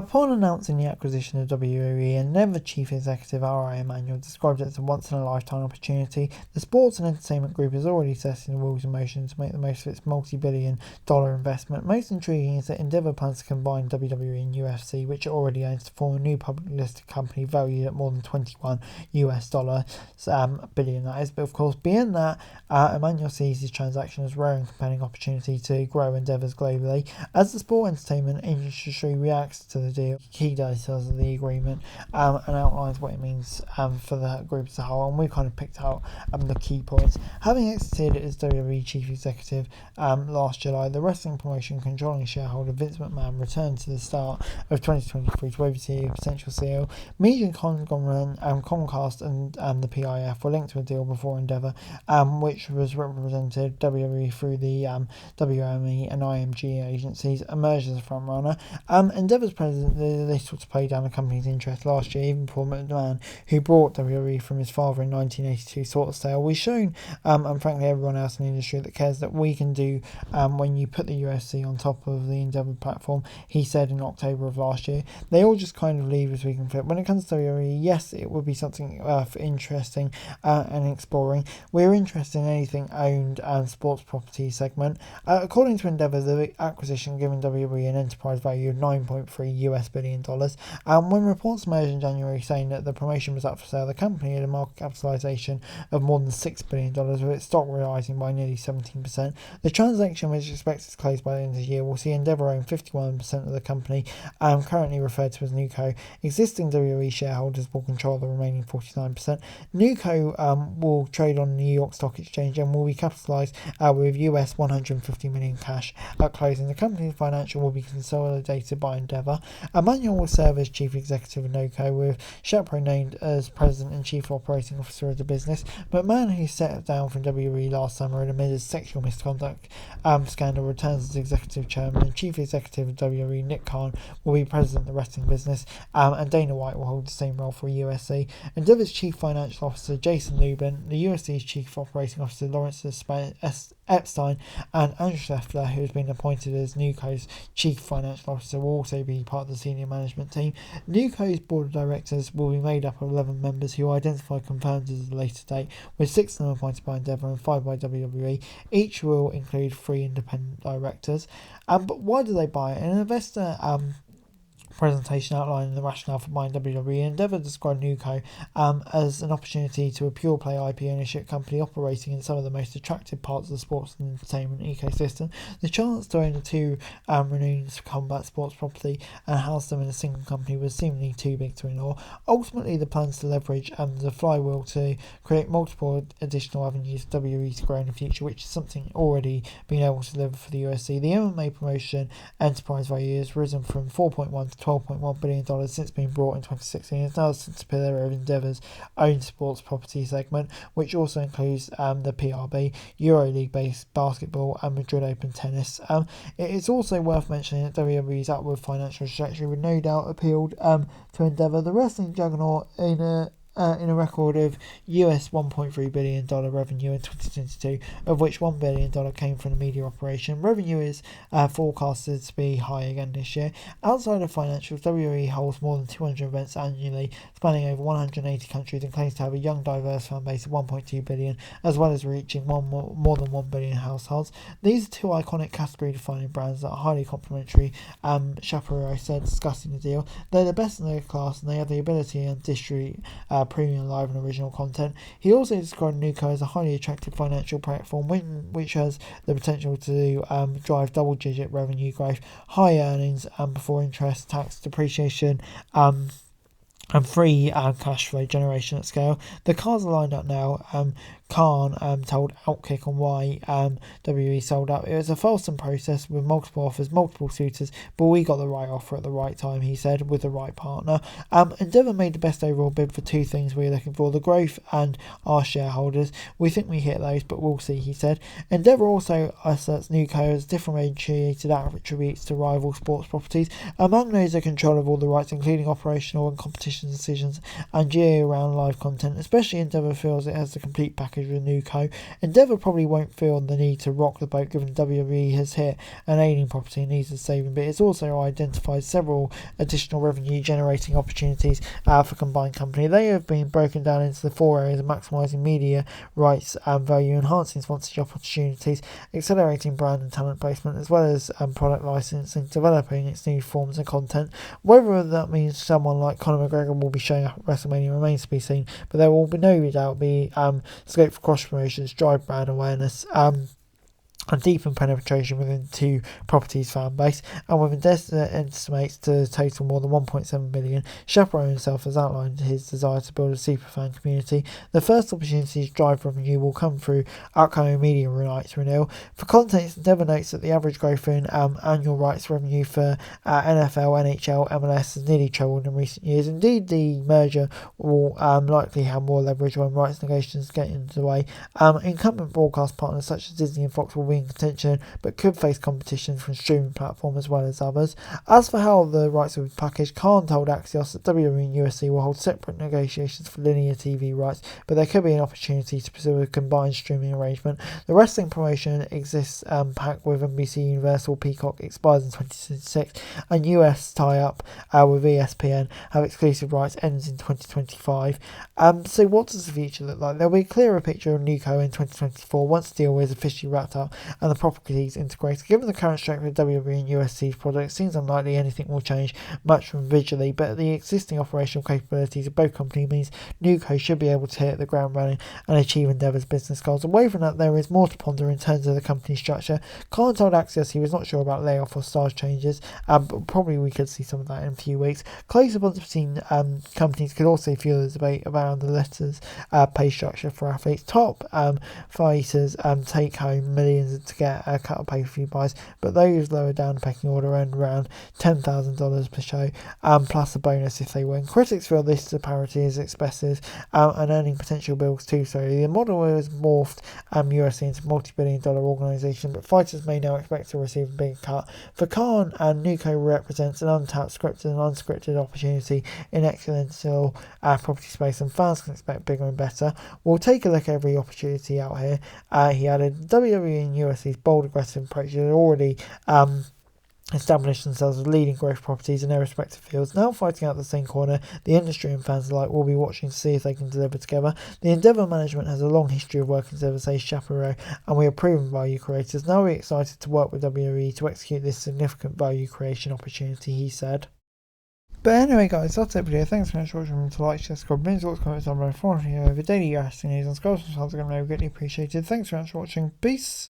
Upon announcing the acquisition of WWE, Endeavour Chief Executive R.I. Emanuel described it as a once-in-a-lifetime opportunity. The sports and entertainment group is already setting the wheels in motion to make the most of its multi-billion-dollar investment. Most intriguing is that Endeavour plans to combine WWE and UFC, which it already owns, to form a new publicly listed company valued at more than $21 billion. That is, but of course, beyond that, Emanuel sees this transaction as a rare and compelling opportunity to grow endeavours globally. As the sport entertainment industry reacts to the deal, key details of the agreement and outlines what it means for the group as a whole, and we kind of picked out the key points. Having exited as WWE Chief Executive last July, the wrestling promotion controlling shareholder Vince McMahon returned to the start of 2023 to oversee a potential sale. Media conglomerate Comcast and the PIF were linked to a deal before Endeavour, which was represented WWE through the WME and IMG agencies, emerged as a frontrunner. Endeavour's president they sought to play down the company's interest last year, even before McMahon, who brought WWE from his father in 1982, sought a sale. We've shown, and frankly everyone else in the industry that cares, that we can do when you put the UFC on top of the Endeavour platform, he said in October of last year. They all just kind of leave as we can fit. When it comes to WWE, yes, it would be something interesting and exploring. We're interested in anything owned and sports property segment. According to Endeavour, the acquisition giving WWE an enterprise value of $9.3 billion. When reports emerged in January saying that the promotion was up for sale, the company had a market capitalisation of more than $6 billion, with its stock rising by nearly 17%. The transaction, which is expected to close by the end of the year, will see Endeavour own 51% of the company, currently referred to as NewCo. Existing WWE shareholders will control the remaining 49%. NewCo will trade on the New York Stock Exchange and will be capitalised with US $150 million cash at closing. The company's financial will be consolidated by Endeavour. Emanuel will serve as Chief Executive of NewCo, with Shapiro named as President and Chief Operating Officer of the business. McMahon, who stepped down from WWE last summer amid a sexual misconduct scandal, returns as Executive Chairman, and Chief Executive of WWE Nick Khan will be President of the wrestling business, and Dana White will hold the same role for USC. Endeavour's Chief Financial Officer Jason Lubin, the USC's Chief Operating Officer Lawrence Epstein, and Andrew Scheffler, who has been appointed as NewCo's Chief Financial Officer, will also be part of the senior management team. NewCo's board of directors will be made up of 11 members who identify confirmed at a later date, with 6 of them appointed by Endeavour and 5 by WWE. Each will include 3 independent directors. But why do they buy it? An investor presentation outlining the rationale for buying WWE, Endeavour described NewCo as an opportunity to a pure-play IP ownership company operating in some of the most attractive parts of the sports and entertainment ecosystem. The chance to own the 2 renowned combat sports property and house them in a single company was seemingly too big to ignore. Ultimately, the plans to leverage the flywheel to create multiple additional avenues for WWE to grow in the future, which is something already being able to deliver for the UFC. The MMA promotion enterprise value has risen from $4.1 to $12.1 billion since being brought in 2016. It's now a pillar of Endeavour's own sports property segment, which also includes the PRB, EuroLeague-based basketball, and Madrid Open tennis. It is also worth mentioning that WWE's upward financial trajectory would no doubt appealed to Endeavour. The wrestling juggernaut in a record of US $1.3 billion revenue in 2022, of which $1 billion came from the media operation. Revenue is forecasted to be high again this year. Outside of financials, WWE holds more than 200 events annually, spanning over 180 countries, and claims to have a young, diverse fan base of 1.2 billion, as well as reaching more than 1 billion households. These are 2 iconic category-defining brands that are highly complementary. Shapiro said, discussing the deal, they're the best in their class, and they have the ability and distribute premium live and original content. He also described NewCo as a highly attractive financial platform which has the potential to drive double-digit revenue growth, high earnings before interest, tax, depreciation, and free cash flow generation at scale. The cards are lined up now. Khan told Outkick on why WWE sold up. It was a fulsome process with multiple offers, multiple suitors, but we got the right offer at the right time, he said, with the right partner. Endeavour made the best overall bid for 2 things we were looking for: the growth and our shareholders. We think we hit those, but we'll see, he said. Endeavour also asserts NewCo has differentiated attributes to rival sports properties. Among those are control of all the rights, including operational and competition commission decisions and year-round live content, especially Endeavour feels it has the complete package with a new co. Endeavour probably won't feel the need to rock the boat given WWE has hit an ailing property and needs a saving, but it's also identified several additional revenue generating opportunities for combined company. They have been broken down into the 4 areas of maximising media rights and value, enhancing sponsorship opportunities, accelerating brand and talent placement, as well as product licensing, developing its new forms of content. Whether that means someone like Conor McGregor will be showing up at WrestleMania remains to be seen, but there will be no doubt be scope for cross promotions, drive brand awareness, and deepen penetration within two properties fan base, and with Indesta estimates to total more than 1.7 million, Chaperone himself has outlined his desire to build a superfan community. The first opportunity to drive revenue will come through upcoming media rights renewal. For context, Endeavour notes that the average growth in annual rights revenue for NFL, NHL, MLS has nearly trebled in recent years. Indeed, the merger will likely have more leverage when rights negotiations get into the way. Incumbent broadcast partners such as Disney and Fox will be in contention, but could face competition from streaming platforms as well as others. As for how the rights will be packaged, Khan told Axios that WWE and UFC will hold separate negotiations for linear TV rights, but there could be an opportunity to pursue a combined streaming arrangement. The wrestling promotion exists packed with NBC Universal Peacock expires in 2026, and US tie-up with ESPN have exclusive rights ends in 2025. So what does the future look like? There'll be a clearer picture of Nuco in 2024 once the deal is officially wrapped up and the properties integrated. Given the current strength of WWE and USC's products, it seems unlikely anything will change much from visually, but the existing operational capabilities of both companies means Nuco should be able to hit the ground running and achieve Endeavour's business goals. Away from that, there is more to ponder in terms of the company structure. Khan told Axios he was not sure about layoff or stars changes, but probably we could see some of that in a few weeks. Closer bonds between companies could also fuel the debate around the letters pay structure for athletes. Top fighters take home millions to get a cut of pay-per-view buys, but those lower down the pecking order earn around $10,000 per show, plus a bonus if they win. Critics feel this disparity is expensive and earning potential bills too. So the model has morphed UFC into a multi-billion-dollar organisation, but fighters may now expect to receive a bigger cut. For Khan, Nuco represents an untapped scripted and unscripted opportunity in exponential property space, and fans can expect bigger and better. We'll take a look at every opportunity out here. He added, WWE and UFC's bold, aggressive approach had already established themselves as leading growth properties in their respective fields. Now fighting out the same corner, the industry and fans alike will be watching to see if they can deliver together. The Endeavour management has a long history of working together, says Chaperone, and we are proven value creators. Now we're excited to work with WWE to execute this significant value creation opportunity, he said. But anyway guys, that's it for today. Thanks so much for watching. To like, share, subscribe, binge, thoughts, comments on my phone here. The daily wrestling news and scores from are going to be greatly appreciated. Thanks so much for watching. Peace.